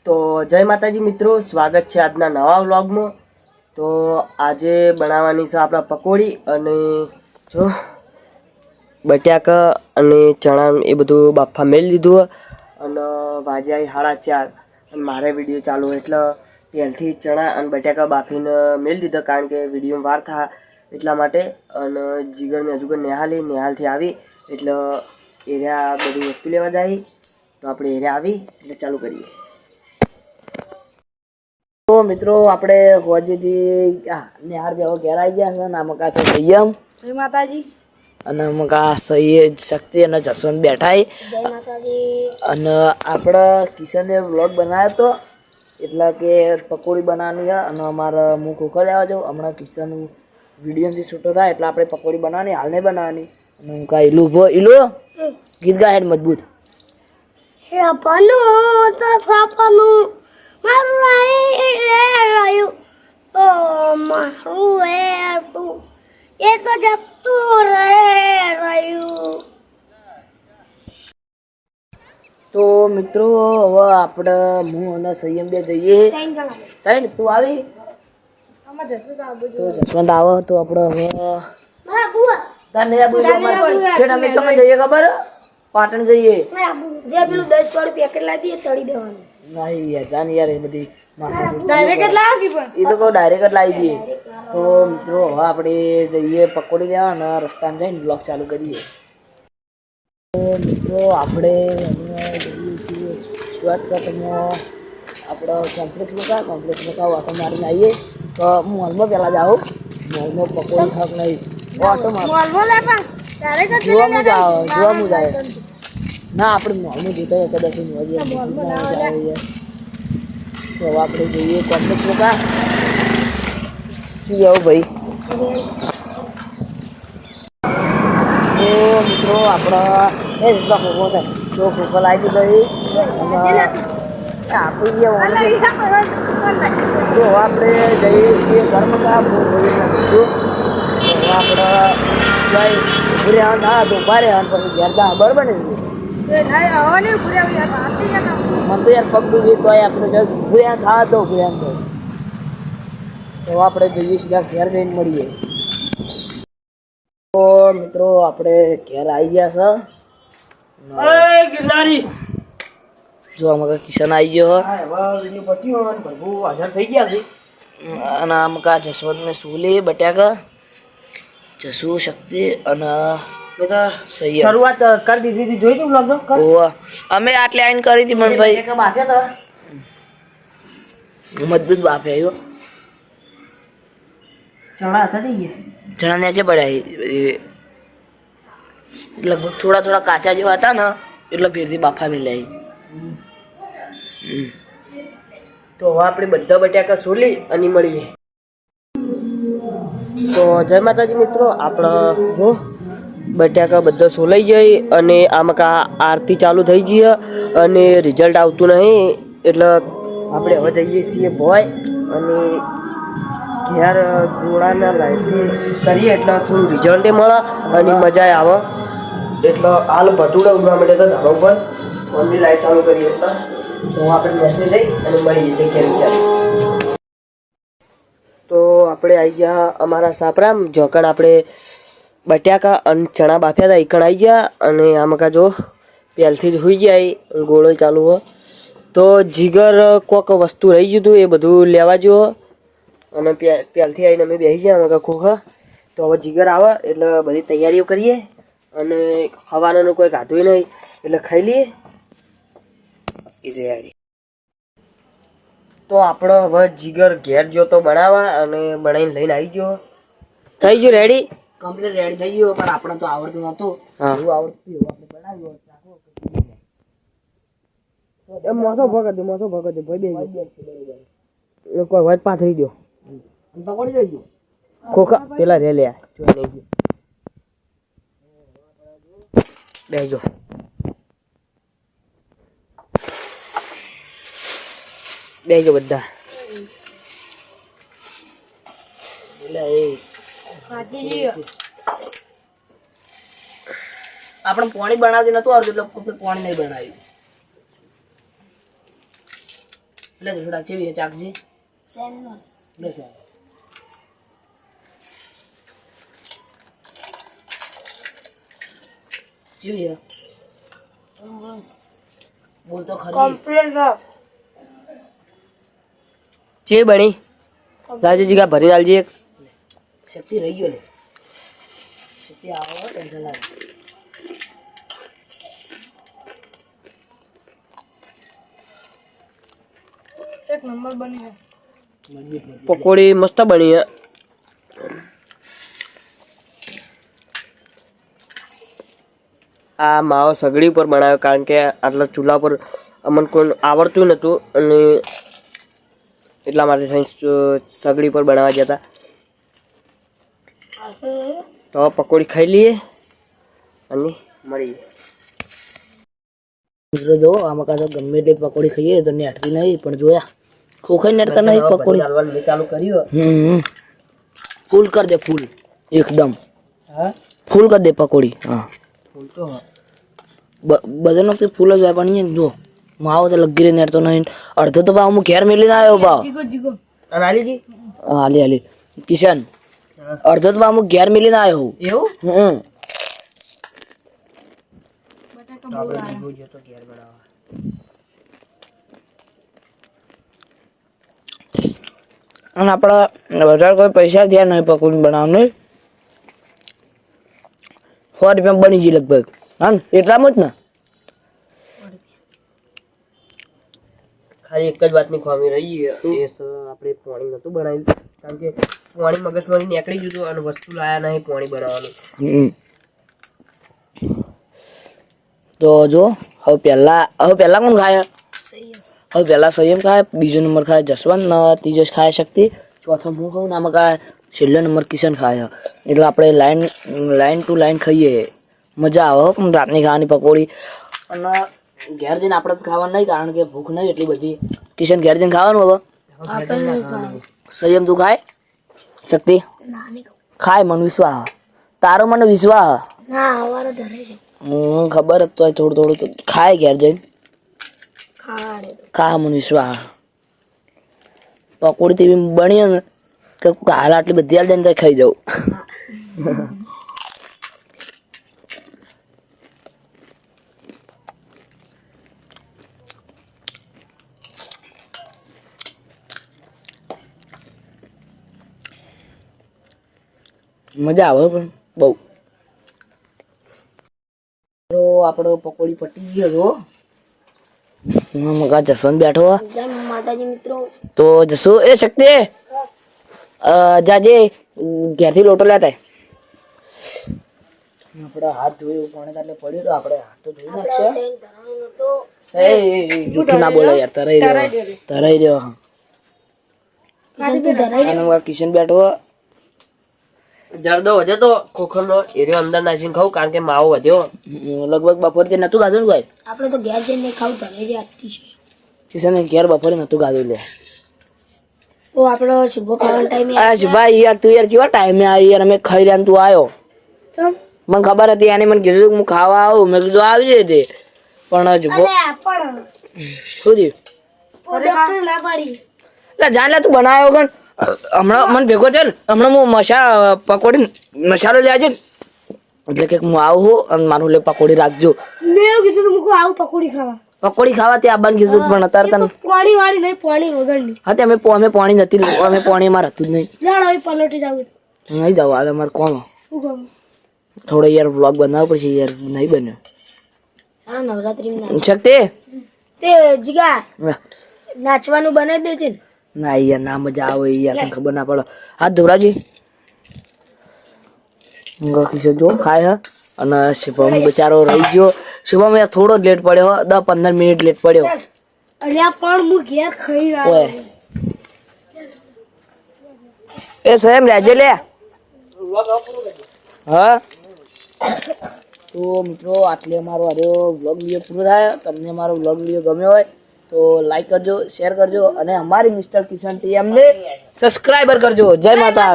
તો જય માતાજી મિત્રો, સ્વાગત છે આજના નવા વ્લોગમાં। તો આજે બનાવવાની છે આપણા પકોડી અને જો બટાકા અને ચણા એ બધું બાફા મેળ લીધું અને વાજ્યા 4:30 અને મારે વિડીયો ચાલુ એટલે પહેલથી ચણા અને બટાકા બાફીને મેળ દીધા કારણ કે વિડીયોમાં વાર થાય એટલા માટે। અને જીગરને હજુ નેહાલથી આવી એટલે એરિયા બધી વસ્તુ લેવા જાય તો આપણે એરિયા આવી એટલે ચાલુ કરીએ। તો મિત્રો આપણે હોજેથી નેહાર જેવો ઘેર આવી ગયા છે ને મકા છે સંયમ જય માતાજી અને મકા સૈયદ શક્તિ અને જસવંત બેઠા જય માતાજી અને આપણે કિશને વ્લોગ બનાવ્યો તો એટલે કે પકોડી બનાવવાની છે અને અમારે હું ખોખો લેવા જાઉં હમણાં કિશનનું વિડીયોથી છૂટો થાય એટલે આપણે પકોડી બનાવવાની હાલ નહીં બનાવવાની અને હું કાંઈ ઈલો ગીત ગાય મજબૂત સપનું તો સપનું મારું રહ્યું તો મારું તું એ તો જતું રહ્યું। તો મિત્રો હવે આપણે હું અને સંયમ બે જઈએ ત્રણ તું આવી તો જસવંત આવો તો આપણે હવે અમે ક્યાં જઈએ ખબર પાટણ જઈએ જે પેલું 10 વાળું પેકેટ લાવી તળી દેવાનું નહીં યાર જાન યાર એ બધી ડાયરેક્ટ લાવી પણ એ તો કહું ડાયરેક્ટ જ લાવી દઈએ। તો મિત્રો હવે આપણે જઈએ પકોડી લેવા અને રસ્તામાં જઈને બ્લોગ ચાલુ કરીએ। તો મિત્રો આપણે શોર્ટકટમાં આપણે કોમ્પ્લેક્સમાં ઓટો મારીને આવીએ તો મોલમાં પહેલાં જાઉં મોલમાં પકોડી હક નહીં ઓટો માર જોવા હું જાય ના આપણે મોલમાં જોતા કદાચ તો આપણે જોઈએ કોમ્પ્લેક્સ શું જાવ ભાઈ। તો મિત્રો આપણા એટલા ખોખો થાય તો ખોખો લાવી દીધો આપી ગયા તો આપણે જઈએ છીએ ઘરમાં તો આપણે ભૂર્યા ના તો ભારે પછી ઘેર દા બરાબર ને મને તો યાર પગ દુખી તો આપણે ભૂર્યા થા તો ભૂર્યા તો આપણે જોઈએ સીધા ઘેર જઈને મળીએ। તો મિત્રો આપણે ઘેર આવી ગયા છે ગિરનારી જો અમારા કિશન આવી ગયો હાજર થઈ ગયા છે અને અમકા જસવંતને સુલે બટાકા જસુ શક્તિ અને બધા શરૂઆત કરી દીધી હતી જોઈ તું બ્લોગ અમે આટલી આઈન કરી હતી પણ ભાઈ બાફ્યા હતા મજબૂત બાફ્યા આવ્યો ચણા હતા જઈએ ચણા ને આજે પડ્યા લગભગ થોડા કાચા જેવા હતા ને એટલે ફેરથી બાફા મિલાય। તો હવે આપણે બધા બટાકા સોલી અને મળીએ। તો જય માતાજી મિત્રો, આપણે જો બટાકા બધા સોલાઈ જાય અને આમાં આરતી ચાલુ થઈ જઈએ અને રિઝલ્ટ આવતું નહીં એટલે આપણે હવે જઈએ છીએ ભોય અને ઘેર ગોળાના લાઈટથી કરીએ એટલે થોડું રિઝલ્ટે મળે અને મજા આવે એટલે હાલ ભટુડા ઉડવા માટે તો ધાબા ઉપર ફોનની લાઈટ ચાલુ કરીએ એટલે તો આપણે મેસેજ જઈ અને મળીએ જગ્યા વિચાર। તો આપણે આવી ગયા અમારા સાપરામ જોકણ આપણે બટાકા અને ચણા બાફ્યા હતા એકણ આવી ગયા અને આમાં જો પહેલથી જ હોઈ જાય ગોળો ચાલુ હોય તો જીગર કોઈક વસ્તુ રહી ગયું હતું એ બધું લેવા જો અને પહેલથી આવીને અમે બેસી ગયા અમે ખોખા તો હવે જીગર આવે એટલે બધી તૈયારીઓ કરીએ અને ખાવાનું કોઈ ખાધું નહીં એટલે ખાઈ લઈએ એ તૈયારી। તો આપણો હવે જીગર ઘેર જોતો બનાવવા અને બનાવીને લઈને આવી ગયો થઈ ગયું રેડી કમ્પ્લીટ રેડી થઈ ગયો પણ આપણે તો આવડતું નહોતું એવું આવડતું એવું આપણે બનાવ્યું એમ મોસો ભગત ભાઈ બે કોઈ વાત પાથરી દો પકોડી જોઈ ગયો ખોખા પેલા રે લે બેજો બેજો બધા આપણે પાણી બનાવતી નતું આવડતું એટલે પાણી નહીં બનાવ્યું એટલે થોડા ચેવી ચાકજી બસ ચેવી બોલ તો ખરી કમ્પ્લીટ ચેવી બની રાજીજી કા ભરી આલજી એક શક્તિ રહી ગયો ને શક્તિ આવો ટેન્શન લાગે એક નંબર બની પકોડી મસ્ત બની હે આ માવો સગડી ઉપર બનાવ્યો કારણ કે આટલા ચૂલા પર અમને કોઈ આવડતું નહોતું અને એટલા માટે સગડી પર બનાવવા ગયા હતા તો પકોડી ખાઈ લઈએ અને મળીએ મિત્રો જો આમાં કાં તો ગમે તે પકોડી ખાઈએ તો નેટવી નહીં પણ જોયા ખોખાઈ નેટતા નહીં પકોડી ચાલુ કર્યું ફૂલ કર દે ફૂલ એકદમ હા ફૂલ કર દે પકોડી હા ફૂલ તો બધાનો ફૂલ જ હોય પણ જો માવો તો લગી રહી નેટતો નહીં અડધો તો ભાવ હું ઘેર મેલીને આવ્યો ભાવ અને આલીજી હાલી હાલી કિશન અડધો તો ભાવ હું ઘેર મેલીને આવ્યો એવું અને આપણા વધારે કોઈ પૈસા થયા નહીં પકોડી બનાવવાનું 100 રૂપિયા બની ગઈ લગભગ હા ને એટલામાં જ ને ખાલી એક જ વાતની ખામી રહી એ આપણે પાણી નહોતું બનાવ્યું કારણ કે પાણી મગજમાંથી નીકળી ગયું અને વસ્તુ લાયા નહીં પાણી બનાવવાનું તો જો હવે પહેલા કોણ ખાય હવે પહેલા સંયમ ખાય બીજો નંબર ખાય જસવંત ને ત્રીજો ખાય શક્તિ ચોથો હું ખાઉં ને આમાં ખાય છેલ્લો નંબર કિશન ખાય એટલે આપણે લાઈન ટુ લાઈન ખાઈએ મજા આવે પણ રાતની ખાવાની પકોડી અને ઘેર જઈને આપણે તો ખાવાનું નહીં કારણ કે ભૂખ નહીં એટલી બધી કિશન ઘેર જઈને ખાવાનું હવે સંયમ તું ખાય શક્તિ ખાય મને વિશ્વાસ તારો મને વિશ્વાસ ખબર જ તો થોડું તો ખાય ઘેર જઈને ખા મને વિશ્વાસ પકોડી તેવી બની ને કે હાલ આટલી બધી હાલ જઈને ખાઈ જાઉં મજા આવે પણ બહુ આપણો પકોડી પટી ગયો હતો મગા જસવંત બેઠો માતાજી મિત્રો તો જસુ એ શક્તિ જાજે ઘેરથી લોટો લેતા આપણે હાથ ધોયું પાણી એટલે પડ્યું તો આપણે હાથ તો ધોઈ નાખશે જૂઠું ના બોલે યાર તરાઈ રહ્યો કિશન બેઠો જરદો વધ્યો તો ખોખરનો એરિયો અંદર નાખીને ખાવું કારણ કે માવો વધ્યો લગભગ બપોરે નતું ગાધું ને ભાઈ આપણે તો ઘેર જઈને ખાવું ઘરે આજથી છે કિશન ઘેર બપોરે નતું ગાધું લે તો આપણો શુભો ખાવાનો ટાઈમ આજ ભાઈ યાર તું યાર કેવા ટાઈમે આવી યાર અમે ખાઈ રહ્યા તું આવ્યો મને ખબર હતી એને મને કીધું હું ખાવા આવું મેં કીધું આવી જાય તે પણ શુભો શું થયું ના પાડી એટલે જાણ લે તું બનાવ્યો કણ હમણાં મને ભેગો છે ને હમણાં હું પકોડી મસાલો લે છે એટલે કે હું આવું અને મારું લે પકોડી રાખજો મેં એવું કીધું તું આવું પકોડી ખાવા તે આવવાનું કીધું પણ અત્યારે તને પાણી વાળી નહીં પાણી વગરની હા તે અમે પાણી નથી અમે પાણી અમારે હતું જ નહીં જાણ હવે પલોટી જાવ નહીં જાવ હવે અમારે કોણ શું કહું થોડો યાર વ્લોગ બનાવો પછી યાર નહીં બન્યો હા નવરાત્રી શક્તિ તે જીગા નાચવાનું બનાવી દે છે ને ના યાર ના મજા આવે યાર તને ખબર ના પડે હાથ ધોરાજી કિશોર જો ખાય હ અને શુભમ બચારો રહી ગયો શુભમ યાર થોડો લેટ પડ્યો 10-15 મિનિટ લેટ પડ્યો અલ્યા પણ હું ઘેર ખાઈ રહ્યો એ સેમ રહેજે લે હા તો મિત્રો આટલે અમારો આજનો વ્લોગ વિડીયો પૂરો થાય તમને અમારો વ્લોગ વિડીયો ગમ્યો હોય તો લાઈક કરજો શેર કરજો અને અમારી મિસ્ટર કિશન ટીએમ ને સબસ્ક્રાઇબર કરજો જય માતા